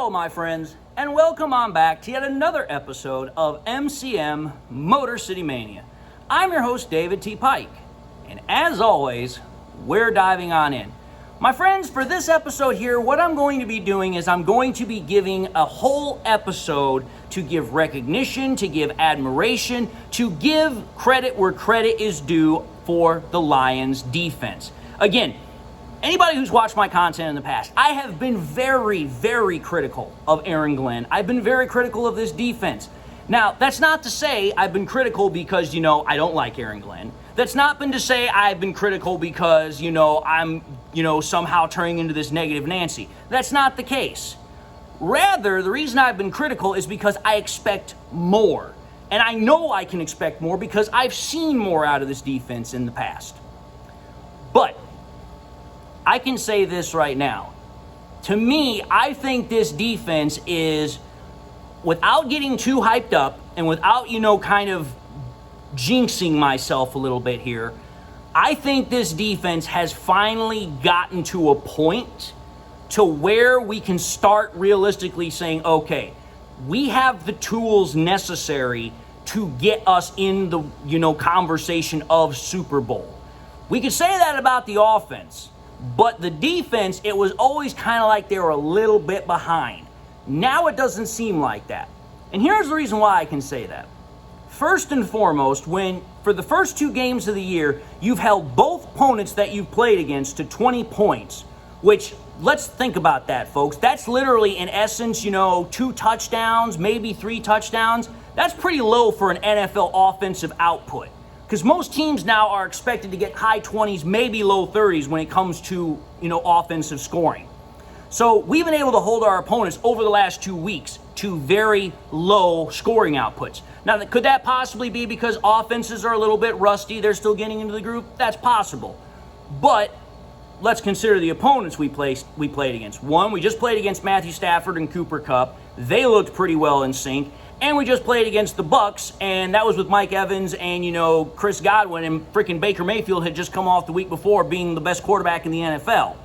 Hello, my friends, and welcome on back to yet another episode of MCM Motor City Mania. I'm your host, David T. Pike, and as always, we're diving on in. My friends, for this episode here, what I'm going to be doing is I'm going to be giving a whole episode to give recognition, to give admiration, to give credit where credit is due for the Lions defense. Again, anybody who's watched my content in the past, I have been very, very critical of Aaron Glenn. I've been very critical of this defense. Now, that's not to say I've been critical because, I don't like Aaron Glenn. That's not been to say I've been critical because, I'm, somehow turning into this negative Nancy. That's not the case. Rather, the reason I've been critical is because I expect more. And I know I can expect more because I've seen more out of this defense in the past. But I can say this right now. To me, I think this defense is, without getting too hyped up and without, kind of jinxing myself a little bit here, I think this defense has finally gotten to a point to where we can start realistically saying, okay, we have the tools necessary to get us in the, conversation of Super Bowl. We could say that about the offense. But the defense, it was always kind of like they were a little bit behind. Now it doesn't seem like that. And here's the reason why I can say that. First and foremost, when for the first two games of the year, you've held both opponents that you've played against to 20 points, which, let's think about that, folks. That's literally, in essence, 2 touchdowns, maybe 3 touchdowns. That's pretty low for an NFL offensive output. Because most teams now are expected to get high 20s, maybe low 30s when it comes to, offensive scoring. So we've been able to hold our opponents over the last 2 weeks to very low scoring outputs. Now, could that possibly be because offenses are a little bit rusty, they're still getting into the group? That's possible. But let's consider the opponents we played against. One, we just played against Matthew Stafford and Cooper Kupp. They looked pretty well in sync. And we just played against the Bucs, and that was with Mike Evans and, Chris Godwin, and freaking Baker Mayfield had just come off the week before being the best quarterback in the NFL.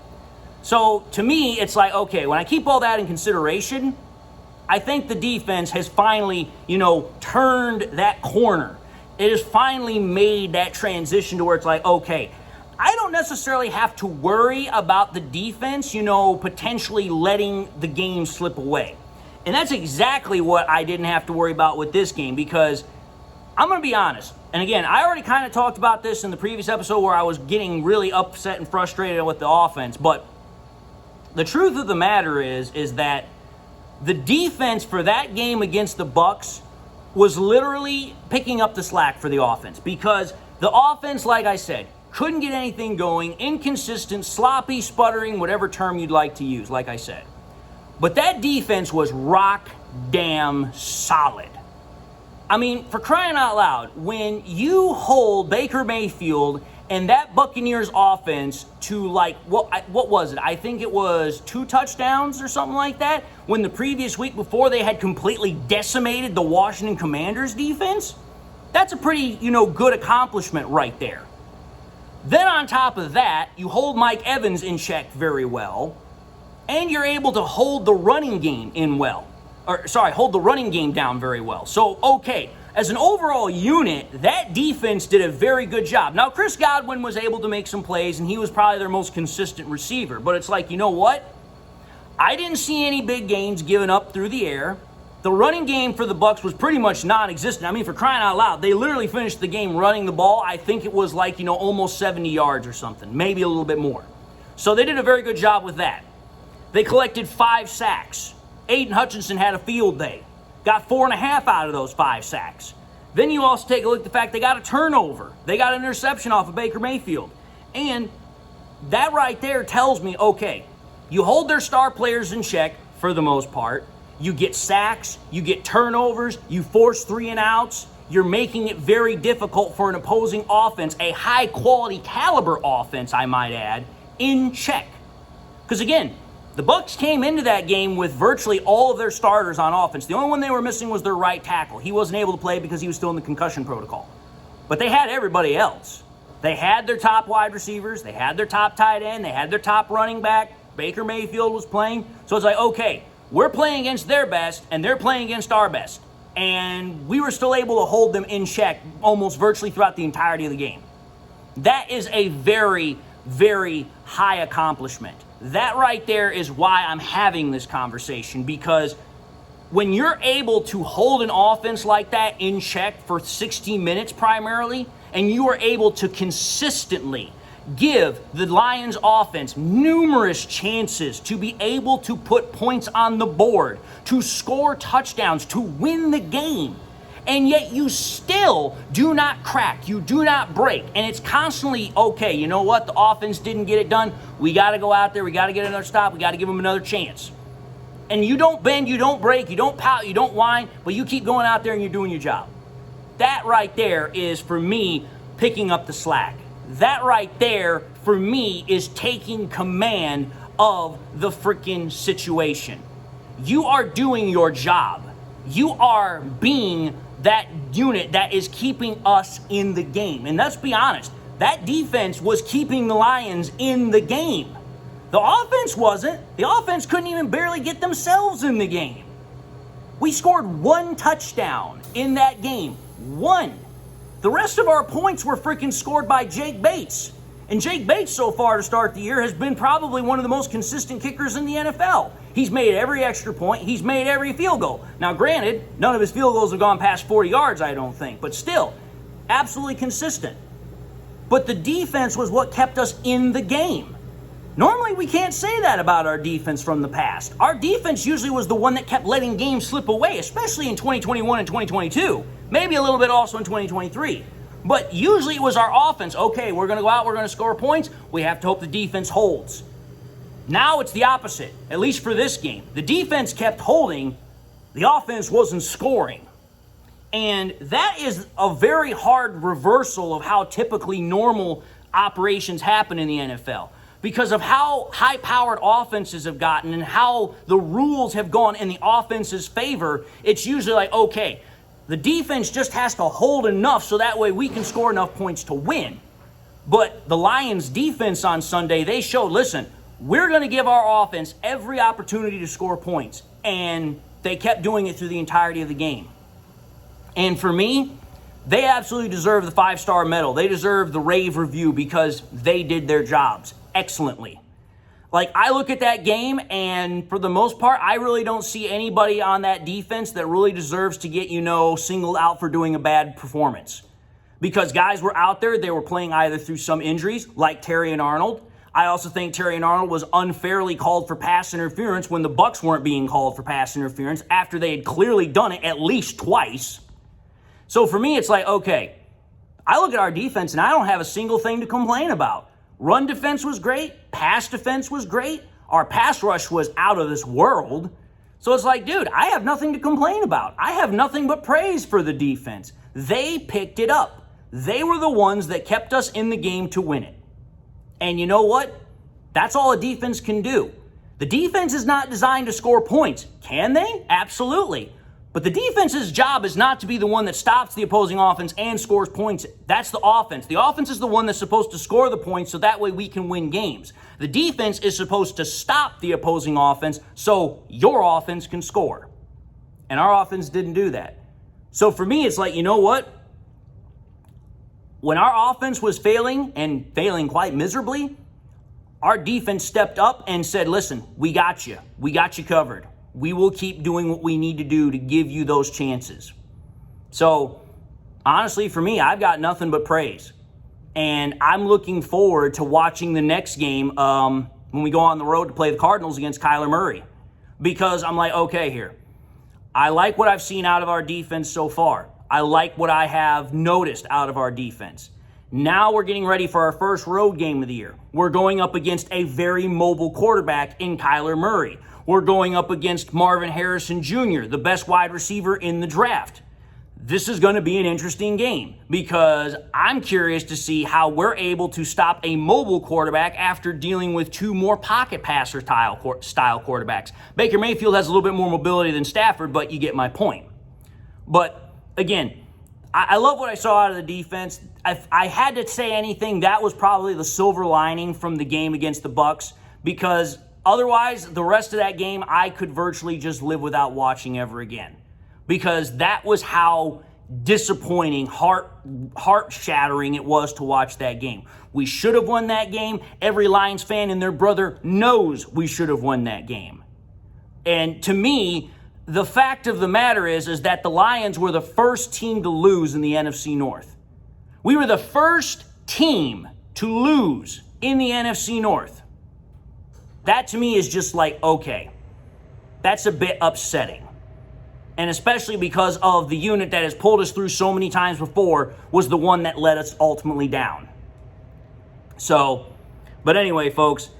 So, to me, it's like, okay, when I keep all that in consideration, I think the defense has finally, turned that corner. It has finally made that transition to where it's like, okay, I don't necessarily have to worry about the defense, potentially letting the game slip away. And that's exactly what I didn't have to worry about with this game, because I'm going to be honest. And again, I already kind of talked about this in the previous episode where I was getting really upset and frustrated with the offense. But the truth of the matter is that the defense for that game against the Bucs was literally picking up the slack for the offense, because the offense, like I said, couldn't get anything going, inconsistent, sloppy, sputtering, whatever term you'd like to use, like I said. But that defense was rock damn solid. I mean, for crying out loud, when you hold Baker Mayfield and that Buccaneers offense to what was it? I think it was 2 touchdowns or something like that, when the previous week before they had completely decimated the Washington Commanders defense. That's a pretty, good accomplishment right there. Then on top of that, you hold Mike Evans in check very well. And you're able to hold the running game hold the running game down very well. So, okay, as an overall unit, that defense did a very good job. Now, Chris Godwin was able to make some plays, and he was probably their most consistent receiver. But it's like, you know what? I didn't see any big gains given up through the air. The running game for the Bucs was pretty much non-existent. I mean, for crying out loud, they literally finished the game running the ball. I think it was almost 70 yards or something, maybe a little bit more. So they did a very good job with that. They collected 5 sacks. Aiden Hutchinson had a field day. Got 4.5 out of those 5 sacks. Then you also take a look at the fact they got a turnover. They got an interception off of Baker Mayfield. And that right there tells me, okay, you hold their star players in check for the most part. You get sacks. You get turnovers. You force 3 and outs. You're making it very difficult for an opposing offense, a high-quality caliber offense, I might add, in check. Because again, the Bucs came into that game with virtually all of their starters on offense. The only one they were missing was their right tackle. He wasn't able to play because he was still in the concussion protocol. But they had everybody else. They had their top wide receivers. They had their top tight end. They had their top running back. Baker Mayfield was playing. So it's like, okay, we're playing against their best and they're playing against our best. And we were still able to hold them in check almost virtually throughout the entirety of the game. That is a very, very high accomplishment. That right there is why I'm having this conversation, because when you're able to hold an offense like that in check for 60 minutes primarily, and you are able to consistently give the Lions offense numerous chances to be able to put points on the board, to score touchdowns, to win the game, and yet you still do not crack, you do not break, and it's constantly, okay, you know what, the offense didn't get it done, we got to go out there, we got to get another stop, we got to give them another chance. And you don't bend, you don't break, you don't pout, you don't whine, but you keep going out there and you're doing your job. That right there is, for me, picking up the slack. That right there, for me, is taking command of the freaking situation. You are doing your job. You are being that unit that is keeping us in the game. And let's be honest, that defense was keeping the Lions in the game. The offense wasn't. The offense couldn't even barely get themselves in the game. We scored one touchdown in that game. One. The rest of our points were freaking scored by Jake Bates. And Jake Bates so far to start the year has been probably one of the most consistent kickers in the NFL. He's made every extra point. He's made every field goal. Now, granted, none of his field goals have gone past 40 yards, I don't think. But still, absolutely consistent. But the defense was what kept us in the game. Normally, we can't say that about our defense from the past. Our defense usually was the one that kept letting games slip away, especially in 2021 and 2022. Maybe a little bit also in 2023. But usually it was our offense. Okay, we're going to go out, we're going to score points. We have to hope the defense holds. Now it's the opposite, at least for this game. The defense kept holding, the offense wasn't scoring. And that is a very hard reversal of how typically normal operations happen in the NFL. Because of how high-powered offenses have gotten and how the rules have gone in the offense's favor, it's usually like, okay, the defense just has to hold enough so that way we can score enough points to win. But the Lions' defense on Sunday, they showed, listen, we're going to give our offense every opportunity to score points. And they kept doing it through the entirety of the game. And for me, they absolutely deserve the 5-star medal. They deserve the rave review because they did their jobs excellently. Like, I look at that game, and for the most part, I really don't see anybody on that defense that really deserves to get, singled out for doing a bad performance. Because guys were out there, they were playing either through some injuries, like Terry and Arnold. I also think Terry and Arnold was unfairly called for pass interference when the Bucs weren't being called for pass interference after they had clearly done it at least twice. So for me, it's like, okay, I look at our defense, and I don't have a single thing to complain about. Run defense was great. Pass defense was great. Our pass rush was out of this world. So it's like, dude, I have nothing to complain about. I have nothing but praise for the defense. They picked it up. They were the ones that kept us in the game to win it. And you know what? That's all a defense can do. The defense is not designed to score points. Can they? Absolutely. But the defense's job is not to be the one that stops the opposing offense and scores points. That's the offense. The offense is the one that's supposed to score the points so that way we can win games. The defense is supposed to stop the opposing offense so your offense can score. And our offense didn't do that. So for me, it's like, you know what? When our offense was failing and failing quite miserably, our defense stepped up and said, listen, we got you. We got you covered. We will keep doing what we need to do to give you those chances. So, honestly, for me, I've got nothing but praise. And I'm looking forward to watching the next game when we go on the road to play the Cardinals against Kyler Murray. Because I'm like, okay, here. I like what I've seen out of our defense so far. I like what I have noticed out of our defense. Now we're getting ready for our first road game of the year. We're going up against a very mobile quarterback in Kyler Murray. We're going up against Marvin Harrison Jr., the best wide receiver in the draft. This is going to be an interesting game because I'm curious to see how we're able to stop a mobile quarterback after dealing with two more pocket passer style quarterbacks. Baker Mayfield has a little bit more mobility than Stafford, but you get my point. But again, I love what I saw out of the defense. If I had to say anything, that was probably the silver lining from the game against the Bucs because Otherwise, the rest of that game, I could virtually just live without watching ever again. Because that was how disappointing, heart-shattering it was to watch that game. We should have won that game. Every Lions fan and their brother knows we should have won that game. And to me, the fact of the matter is that the Lions were the first team to lose in the NFC North. We were the first team to lose in the NFC North. That to me is just like, okay, that's a bit upsetting. And especially because of the unit that has pulled us through so many times before was the one that let us ultimately down. So, but anyway, folks,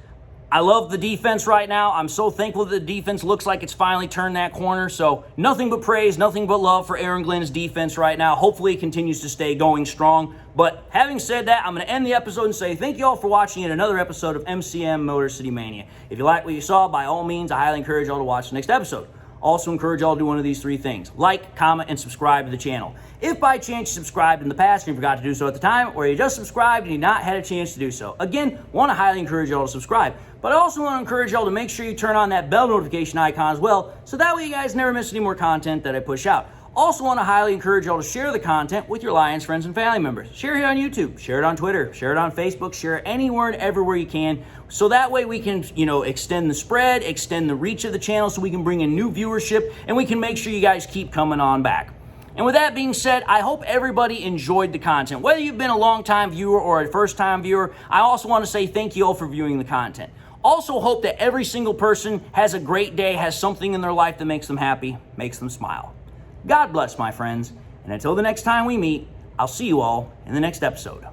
I love the defense right now. I'm so thankful that the defense looks like it's finally turned that corner. So nothing but praise, nothing but love for Aaron Glenn's defense right now. Hopefully it continues to stay going strong. But having said that, I'm going to end the episode and say thank you all for watching yet another episode of MCM Motor City Mania. If you like what you saw, by all means, I highly encourage y'all to watch the next episode. Also encourage y'all to do one of these three things: like, comment, and subscribe to the channel. If by chance you subscribed in the past and you forgot to do so at the time, or you just subscribed and you not had a chance to do so, again, want to highly encourage y'all to subscribe. But I also want to encourage y'all to make sure you turn on that bell notification icon as well, so that way you guys never miss any more content that I push out. Also want to highly encourage y'all to share the content with your Lions friends and family members. Share it on YouTube, share it on Twitter, share it on Facebook, share it anywhere and everywhere you can, so that way we can, extend the spread, extend the reach of the channel, so we can bring in new viewership, and we can make sure you guys keep coming on back. And with that being said, I hope everybody enjoyed the content. Whether you've been a long-time viewer or a first-time viewer, I also want to say thank you all for viewing the content. Also hope that every single person has a great day, has something in their life that makes them happy, makes them smile. God bless, my friends, and until the next time we meet, I'll see you all in the next episode.